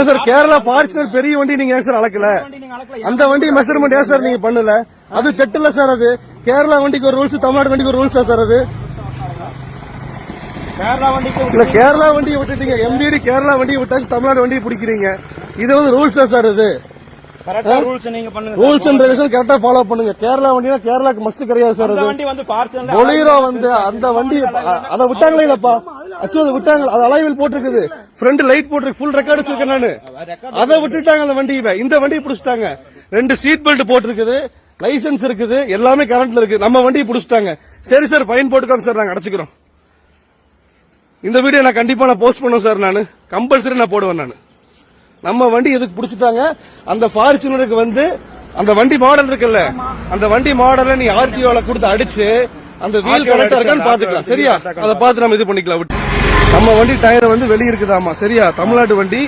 Sir Kerala Fortuner பெரிய வண்டி நீங்க ஏன் சார் அளக்கல? அந்த வண்டி மெஷர்மெண்ட் ஏன் சார் நீங்க பண்ணல? அது தெட்டுல சார். அது கேரளா வண்டிக்கு ஒரு ரூல்ஸ், தமிழ்நாடு வண்டிக்கு ஒரு ரூல்ஸா சார்? அது கேரளா வண்டிக்கு இல்ல, கேரளா வண்டியை விட்டுட்டீங்க, எம்டிடி கேரளா வண்டியை விட்டாச்சு, தமிழ்நாடு வண்டியை பிடிக்கிறீங்க. இது வந்து ரூல்ஸா சார்? இது ரூல்ஸ் நீங்க பண்ணுங்க. ரூல்ஸ் அண்ட் ரெகுலேஷன் கரெக்டா ஃபாலோ பண்ணுங்க. கேரளா வண்டினா கேரளாக்கு மஸ்ட் கிடையாது சார். அது வண்டி வந்து ஃபார்ச்சுனர் பொலீரோ வந்து அந்த வண்டி அதை விட்டாங்களே இல்லப்பா. ஆக்சுவலி விட்டாங்க, அது அலைவில் போட்டிருக்குது, ஃப்ரண்ட் லைட் போட்டிருக்கு, ஃபுல் ரெக்கார்டு வச்சிருக்கேன் நானு. அதை விட்டுட்டாங்க அந்த வண்டியை. இந்த வண்டியை பிடிச்சிட்டாங்க. 2 சீட் பெல்ட் போட்டிருக்குது, லைசன்ஸ் இருக்குது, எல்லாமே கரண்ட்ல இருக்கு. நம்ம வண்டியை பிடிச்சிட்டாங்க. சரி சார், ஃபைன் போட்டுக்கோங்க சார், நாங்க அடைச்சுக்கிறோம். இந்த வீடியோ நான் கண்டிப்பா போஸ்ட் பண்ணுவேன் சார். நான் கம்பல்சரி நான் போடுவேன். நான் நம்ம வண்டி எதுக்கு பிடிச்சிட்டாங்க? அந்த ஃபார்ச்சுனருக்கு வந்து அந்த வண்டி மாடல் இருக்குல்ல, அந்த வண்டி மாடலை நீ ஆர்டிஓல கொடுத்து அடிச்சு அந்த வீல் கரெக்டா இருக்கான்னு பாத்துக்கலாம். சரியா? அதை பார்த்து நம்ம இது பண்ணிக்கலாம். நம்ம வண்டி டயர் வந்து வெளியே இருக்குதாமா. சரியா? தமிழ்நாட்டு வண்டி